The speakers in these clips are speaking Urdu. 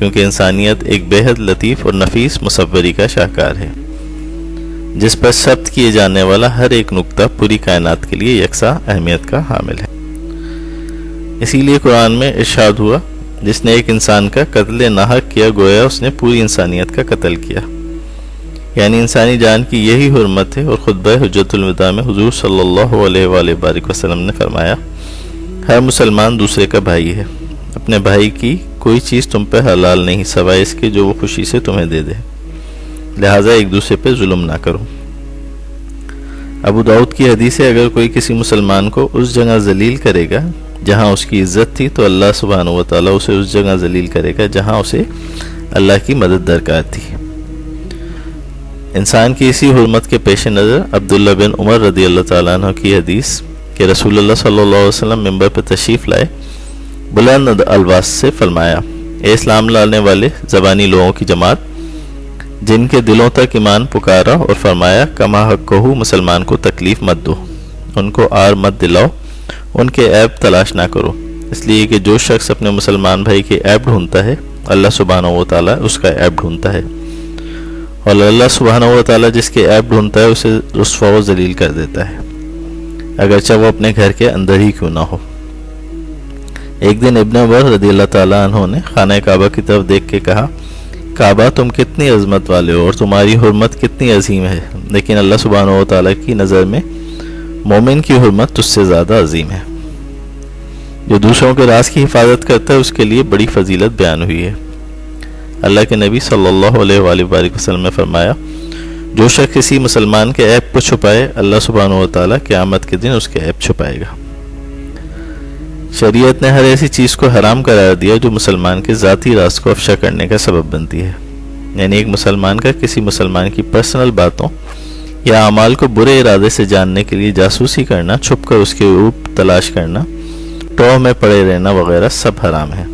کیونکہ انسانیت ایک بے حد لطیف اور نفیس مصوری کا شاہکار ہے جس پر ثبت کیے جانے والا ہر ایک نقطہ پوری کائنات کے لیے یکساں اہمیت کا حامل ہے۔ اسی لیے قرآن میں ارشاد ہوا، جس نے ایک انسان کا قتل ناحق کیا گویا اس نے پوری انسانیت کا قتل کیا، یعنی انسانی جان کی یہی حرمت ہے۔ اور خطبہ حجۃ الوداع میں حضور صلی اللہ علیہ وآلہ وسلم نے فرمایا، ہر مسلمان دوسرے کا بھائی ہے، اپنے بھائی کی کوئی چیز تم پہ حلال نہیں سوائے اس کے جو وہ خوشی سے تمہیں دے دے، لہٰذا ایک دوسرے پہ ظلم نہ کرو۔ ابو داؤد کی حدیث ہے، اگر کوئی کسی مسلمان کو اس جگہ ذلیل کرے گا جہاں اس کی عزت تھی تو اللہ سبحانہ و تعالیٰ اسے اس جگہ ذلیل کرے گا جہاں اسے اللہ کی مدد درکار تھی۔ انسان کی اسی حرمت کے پیش نظر عبداللہ بن عمر رضی اللہ تعالیٰ عنہ کی حدیث کہ رسول اللہ صلی اللہ علیہ وسلم منبر پر تشریف لائے، بلند الواز سے فرمایا، اے اسلام لانے والے زبانی لوگوں کی جماعت، جن کے دلوں تک ایمان پکارا اور فرمایا کما حق کہو، مسلمان کو تکلیف مت دو، ان کو آر مت دلاؤ، ان کے عیب تلاش نہ کرو، اس لیے کہ جو شخص اپنے مسلمان بھائی کے عیب ڈھونڈتا ہے اللہ سبحانہ و تعالیٰ اس کا عیب ڈھونڈتا ہے، اور اللہ سبحانہ و تعالیٰ جس کے عیب ڈھونڈتا ہے اسے رسوا و ذلیل کر دیتا ہے، اگرچہ وہ اپنے گھر کے اندر ہی کیوں نہ ہو۔ ایک دن ابن عمر رضی اللہ تعالیٰ عنہ نے خانہ کعبہ کی طرف دیکھ کے کہا، کعبہ تم کتنی عظمت والے ہو اور تمہاری حرمت کتنی عظیم ہے، لیکن اللہ سبحانہ و تعالیٰ کی نظر میں مومن کی حرمت تجھ سے زیادہ عظیم ہے۔ جو دوسروں کے راز کی حفاظت کرتا ہے اس کے لیے بڑی فضیلت بیان ہوئی ہے۔ اللہ کے نبی صلی اللہ علیہ وآلہ وسلم نے فرمایا، جو شخص کسی مسلمان کے عیب کو چھپائے اللہ سبحانہ و تعالیٰ قیامت کے دن اس کے عیب چھپائے گا۔ شریعت نے ہر ایسی چیز کو حرام قرار دیا جو مسلمان کے ذاتی راز کو افشا کرنے کا سبب بنتی ہے، یعنی ایک مسلمان کا کسی مسلمان کی پرسنل باتوں یا اعمال کو برے ارادے سے جاننے کے لیے جاسوسی کرنا، چھپ کر اس کے عیوب تلاش کرنا، ٹوہ میں پڑے رہنا وغیرہ سب حرام ہے۔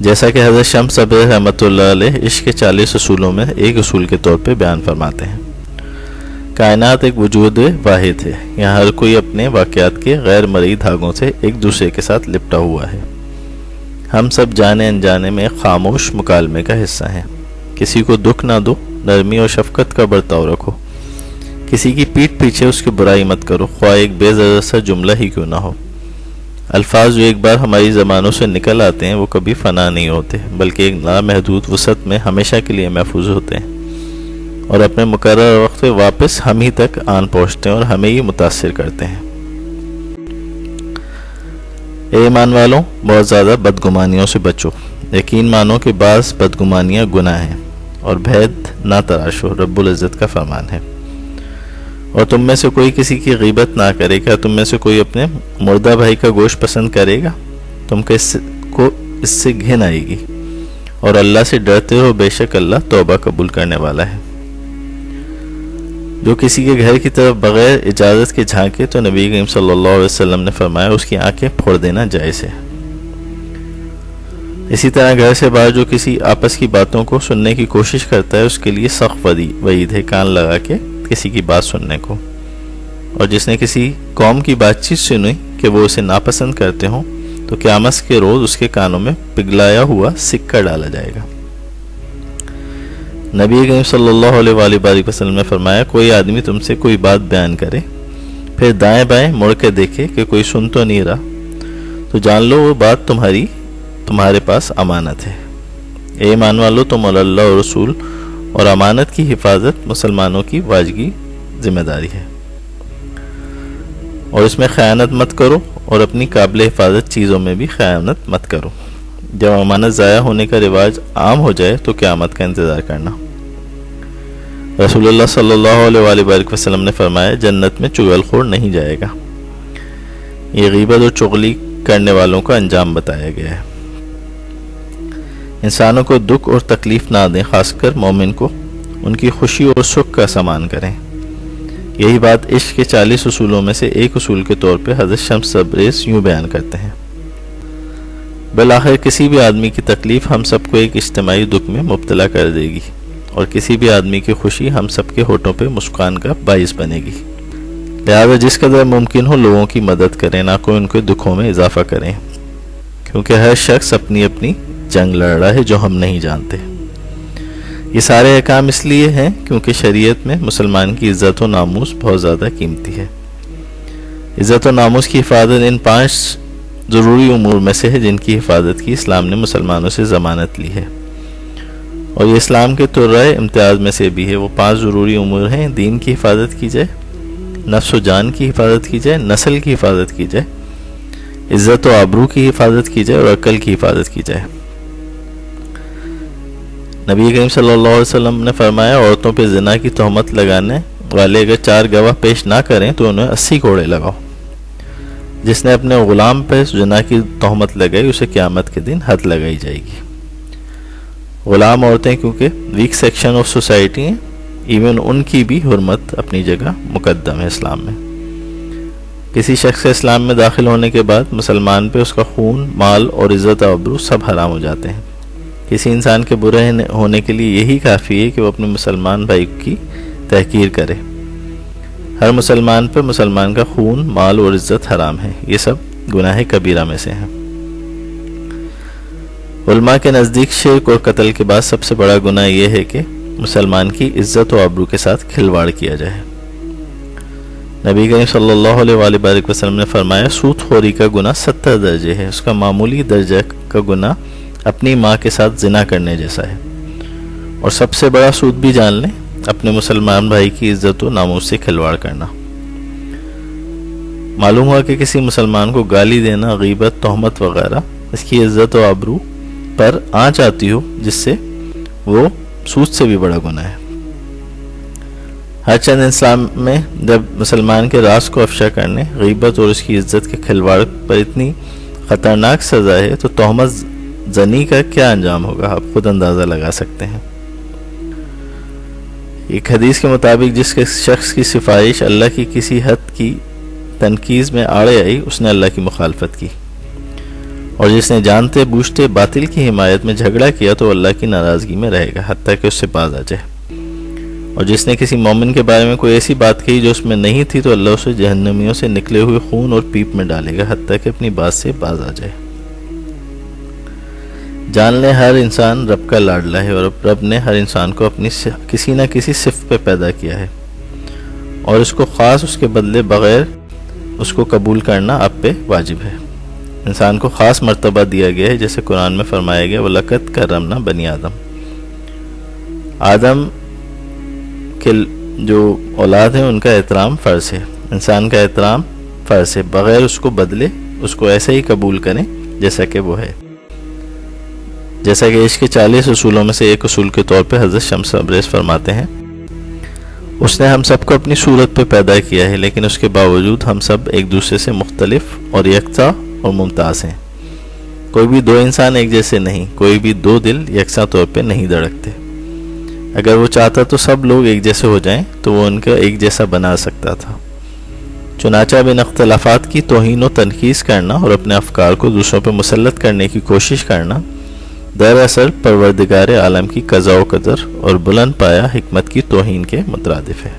جیسا کہ حضرت شمس صبر رحمۃ اللہ علیہ عشق کے 40 اصولوں میں ایک اصول کے طور پہ بیان فرماتے ہیں، کائنات ایک وجود واحد ہے، یہاں ہر کوئی اپنے واقعات کے غیر مرئی دھاگوں سے ایک دوسرے کے ساتھ لپٹا ہوا ہے، ہم سب جانے انجانے میں ایک خاموش مکالمے کا حصہ ہیں، کسی کو دکھ نہ دو، نرمی اور شفقت کا برتاؤ رکھو، کسی کی پیٹھ پیچھے اس کی برائی مت کرو، خواہ ایک بے ضرر سا جملہ ہی کیوں نہ ہو۔ الفاظ جو ایک بار ہماری زبانوں سے نکل آتے ہیں وہ کبھی فنا نہیں ہوتے، بلکہ ایک لامحدود وسعت میں ہمیشہ کے لیے محفوظ ہوتے ہیں اور اپنے مقرر وقت پہ واپس ہم ہی تک آن پہنچتے ہیں اور ہمیں ہی متاثر کرتے ہیں۔ اے ایمان والوں، بہت زیادہ بدگمانیوں سے بچو، یقین مانو کہ بعض بدگمانیاں گناہ ہیں، اور بھید نہ تراشو، رب العزت کا فرمان ہے۔ اور تم میں سے کوئی کسی کی غیبت نہ کرے، کیا تم میں سے کوئی اپنے مردہ بھائی کا گوشت پسند کرے گا؟ تم کو اس سے گھن آئے گی، اور اللہ سے ڈرتے ہو، بے شک اللہ توبہ قبول کرنے والا ہے۔ جو کسی کے گھر کی طرف بغیر اجازت کے جھانکے تو نبی کریم صلی اللہ علیہ وسلم نے فرمایا اس کی آنکھیں پھوڑ دینا جائز ہے۔ اسی طرح گھر سے باہر جو کسی آپس کی باتوں کو سننے کی کوشش کرتا ہے اس کے لیے سخت وعید ہے کان لگا کے کسی کی بات سننے کو، اور جس نے کسی قوم کی بات چیت سنی کہ وہ اسے ناپسند کرتے ہوں تو قیامت کے روز اس کے کانوں میں پگھلایا ہوا سکہ ڈالا جائے گا۔ نبی کریم صلی اللہ علیہ وآلہ وسلم نے فرمایا، کوئی آدمی تم سے کوئی بات بیان کرے، پھر دائیں بائیں مڑ کے دیکھے کہ کوئی سن تو نہیں رہا، تو جان لو وہ بات تمہارے پاس امانت ہے۔ اے ایمان والو، تم اللہ اور رسول اور امانت کی حفاظت مسلمانوں کی واجبی ذمہ داری ہے، اور اس میں خیانت مت کرو، اور اپنی قابل حفاظت چیزوں میں بھی خیانت مت کرو۔ جب امانت ضائع ہونے کا رواج عام ہو جائے تو قیامت کا انتظار کرنا۔ رسول اللہ صلی اللہ علیہ وآلہ وسلم نے فرمایا، جنت میں چغل خور نہیں جائے گا۔ یہ غیبت اور چغلی کرنے والوں کا انجام بتایا گیا ہے۔ انسانوں کو دکھ اور تکلیف نہ دیں، خاص کر مومن کو ان کی خوشی اور سکھ کا سامان کریں۔ یہی بات عشق کے 40 اصولوں میں سے ایک اصول کے طور پہ حضرت شمس تبریز یوں بیان کرتے ہیں، بالآخر کسی بھی آدمی کی تکلیف ہم سب کو ایک اجتماعی دکھ میں مبتلا کر دے گی، اور کسی بھی آدمی کی خوشی ہم سب کے ہونٹوں پہ مسکان کا باعث بنے گی۔ لہذا جس قدر ممکن ہو لوگوں کی مدد کریں، نہ کوئی ان کے دکھوں میں اضافہ کریں، کیونکہ ہر شخص اپنی اپنی جنگ لڑ رہا ہے جو ہم نہیں جانتے۔ یہ سارے احکام اس لیے ہیں کیونکہ شریعت میں مسلمان کی عزت و ناموس بہت زیادہ قیمتی ہے۔ عزت و ناموس کی حفاظت ان 5 ضروری امور میں سے ہے جن کی حفاظت کی اسلام نے مسلمانوں سے ضمانت لی ہے، اور یہ اسلام کے طرۂ امتیاز میں سے بھی ہے۔ وہ 5 ضروری امور ہیں: دین کی حفاظت کی جائے، نفس و جان کی حفاظت کی جائے، نسل کی حفاظت کی جائے، عزت و آبرو کی حفاظت کی جائے، اور عقل کی حفاظت کی جائے۔ نبی کریم صلی اللہ علیہ وسلم نے فرمایا، عورتوں پہ زنا کی تہمت لگانے والے اگر 4 گواہ پیش نہ کریں تو انہیں 80 کوڑے لگاؤ۔ جس نے اپنے غلام پہ زنا کی تہمت لگائی اسے قیامت کے دن حد لگائی جائے گی۔ غلام عورتیں کیونکہ ویک سیکشن آف سوسائٹی ہیں، ایون ان کی بھی حرمت اپنی جگہ مقدم ہے اسلام میں۔ کسی شخص کے اسلام میں داخل ہونے کے بعد مسلمان پہ اس کا خون، مال اور عزت و آبرو سب حرام ہو جاتے ہیں۔ کسی انسان کے برے ہونے کے لیے یہی کافی ہے کہ وہ اپنے مسلمان بھائی کی تحقیر کرے۔ ہر مسلمان پہ مسلمان کا خون، مال اور عزت حرام ہے۔ یہ سب گناہ کبیرہ میں سے ہیں۔ علماء کے نزدیک شرک اور قتل کے بعد سب سے بڑا گناہ یہ ہے کہ مسلمان کی عزت و آبرو کے ساتھ کھلواڑ کیا جائے۔ نبی کریم صلی اللہ علیہ وآلہ وسلم نے فرمایا، سود خوری کا گناہ 70 درجے ہے، اس کا معمولی درجہ کا گناہ اپنی ماں کے ساتھ زنا کرنے جیسا ہے، اور سب سے بڑا سود بھی جان لیں اپنے مسلمان بھائی کی عزت و ناموس سے کھلواڑ کرنا۔ معلوم ہوا کہ کسی مسلمان کو گالی دینا، غیبت، تہمت وغیرہ اس کی عزت و آبرو پر آنچ آتی ہو، جس سے وہ سود سے بھی بڑا گناہ ہے۔ ہر چند اسلام میں جب مسلمان کے راز کو افشا کرنے، غیبت اور اس کی عزت کے کھلواڑ پر اتنی خطرناک سزا ہے تو تہمت زنی کا کیا انجام ہوگا، آپ خود اندازہ لگا سکتے ہیں۔ ایک حدیث کے مطابق جس کے شخص کی سفارش اللہ کی کسی حد کی تنقید میں آڑے آئی، اس نے اللہ کی مخالفت کی، اور جس نے جانتے بوجھتے باطل کی حمایت میں جھگڑا کیا تو اللہ کی ناراضگی میں رہے گا حتیٰ کہ اس سے باز آ جائے، اور جس نے کسی مومن کے بارے میں کوئی ایسی بات کہی جو اس میں نہیں تھی تو اللہ اسے جہنمیوں سے نکلے ہوئے خون اور پیپ میں ڈالے گا حتیٰ کہ اپنی بات سے باز آ جائے۔ جان لیں ہر انسان رب کا لاڈلا ہے، اور رب نے ہر انسان کو اپنی کسی نہ کسی صفت پہ پیدا کیا ہے، اور اس کو خاص اس کے بدلے بغیر اس کو قبول کرنا آپ پہ واجب ہے۔ انسان کو خاص مرتبہ دیا گیا ہے، جیسے قرآن میں فرمایا گیا، وَلَقَدْ كَرَّمْنَا بَنِي آدم۔ آدم کے جو اولاد ہیں ان کا احترام فرض ہے، انسان کا احترام فرض ہے، بغیر اس کو بدلے اس کو ایسے ہی قبول کریں جیسا کہ وہ ہے۔ جیسا کہ عشق کے 40 اصولوں میں سے ایک اصول کے طور پہ حضرت شمس تبریز فرماتے ہیں، اس نے ہم سب کو اپنی صورت پہ پیدا کیا ہے، لیکن اس کے باوجود ہم سب ایک دوسرے سے مختلف اور یکساں اور ممتاز ہیں۔ کوئی بھی 2 انسان ایک جیسے نہیں، کوئی بھی 2 دل یکساں طور پہ نہیں دھڑکتے۔ اگر وہ چاہتا تو سب لوگ ایک جیسے ہو جائیں تو وہ ان کا ایک جیسا بنا سکتا تھا۔ چنانچہ اب ان اختلافات کی توہین و تنقید کرنا اور اپنے افکار کو دوسروں پہ مسلط کرنے کی کوشش کرنا دراصل پروردگار عالم کی قضاء و قدر اور بلند پایہ حکمت کی توہین کے مترادف ہے۔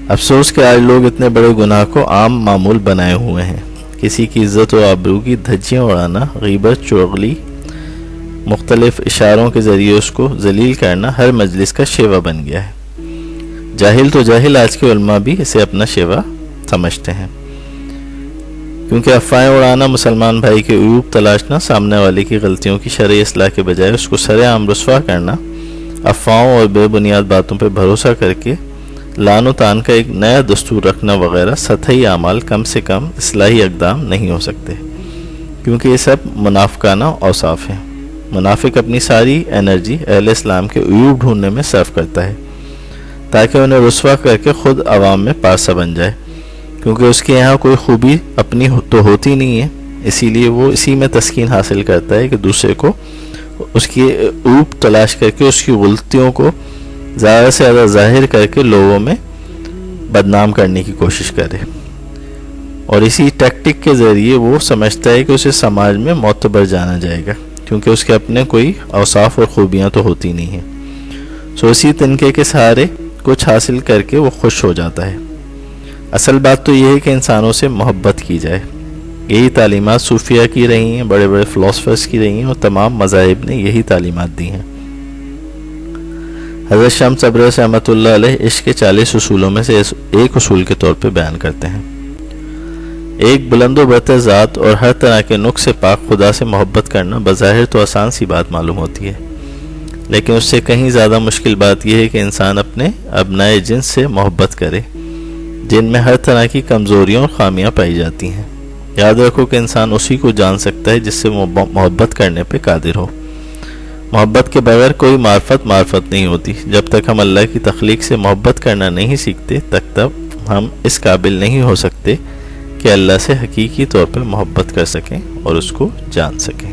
افسوس کہ آج لوگ اتنے بڑے گناہ کو عام معمول بنائے ہوئے ہیں۔ کسی کی عزت و آبرو کی دھجیاں اڑانا، غیبت، چغلی، مختلف اشاروں کے ذریعے اس کو ذلیل کرنا ہر مجلس کا شیوا بن گیا ہے۔ جاہل تو جاہل آج کے علماء بھی اسے اپنا شیوا سمجھتے ہیں، کیونکہ افواہیں اڑانا، مسلمان بھائی کے عیوب تلاشنا، سامنے والے کی غلطیوں کی شرعی اصلاح کے بجائے اس کو سرے عام رسوا کرنا، افواہوں اور بے بنیاد باتوں پہ بھروسہ کر کے لعن و طعن کا ایک نیا دستور رکھنا وغیرہ سطحی اعمال کم سے کم اصلاحی اقدام نہیں ہو سکتے، کیونکہ یہ سب منافقانہ اوصاف ہیں۔ منافق اپنی ساری انرجی اہل اسلام کے عیوب ڈھونڈنے میں صرف کرتا ہے تاکہ انہیں رسوا کر کے خود عوام میں پارسا بن جائے، کیونکہ اس کے یہاں کوئی خوبی اپنی تو ہوتی نہیں ہے، اسی لیے وہ اسی میں تسکین حاصل کرتا ہے کہ دوسرے کو اس کی عیوب تلاش کر کے اس کی غلطیوں کو زیادہ سے زیادہ ظاہر کر کے لوگوں میں بدنام کرنے کی کوشش کرے، اور اسی ٹیکٹک کے ذریعے وہ سمجھتا ہے کہ اسے سماج میں معتبر جانا جائے گا، کیونکہ اس کے اپنے کوئی اوصاف اور خوبیاں تو ہوتی نہیں ہیں۔ سو اسی تنکے کے سہارے کچھ حاصل کر کے وہ خوش ہو جاتا ہے۔ اصل بات تو یہ ہے کہ انسانوں سے محبت کی جائے، یہی تعلیمات صوفیہ کی رہی ہیں، بڑے بڑے فلاسفرز کی رہی ہیں، اور تمام مذاہب نے یہی تعلیمات دی ہیں۔ حضرت شمس ابرس رحمۃ اللہ علیہ عشق کے 40 اصولوں میں سے ایک اصول کے طور پہ بیان کرتے ہیں۔ ایک بلند و برتر ذات اور ہر طرح کے نقص سے پاک خدا سے محبت کرنا بظاہر تو آسان سی بات معلوم ہوتی ہے، لیکن اس سے کہیں زیادہ مشکل بات یہ ہے کہ انسان اپنے ابنائے جنس سے محبت کرے، جن میں ہر طرح کی کمزوریاں اور خامیاں پائی جاتی ہیں۔ یاد رکھو کہ انسان اسی کو جان سکتا ہے جس سے محبت کرنے پہ قادر ہو۔ محبت کے بغیر کوئی معرفت نہیں ہوتی۔ جب تک ہم اللہ کی تخلیق سے محبت کرنا نہیں سیکھتے تب ہم اس قابل نہیں ہو سکتے کہ اللہ سے حقیقی طور پر محبت کر سکیں اور اس کو جان سکیں۔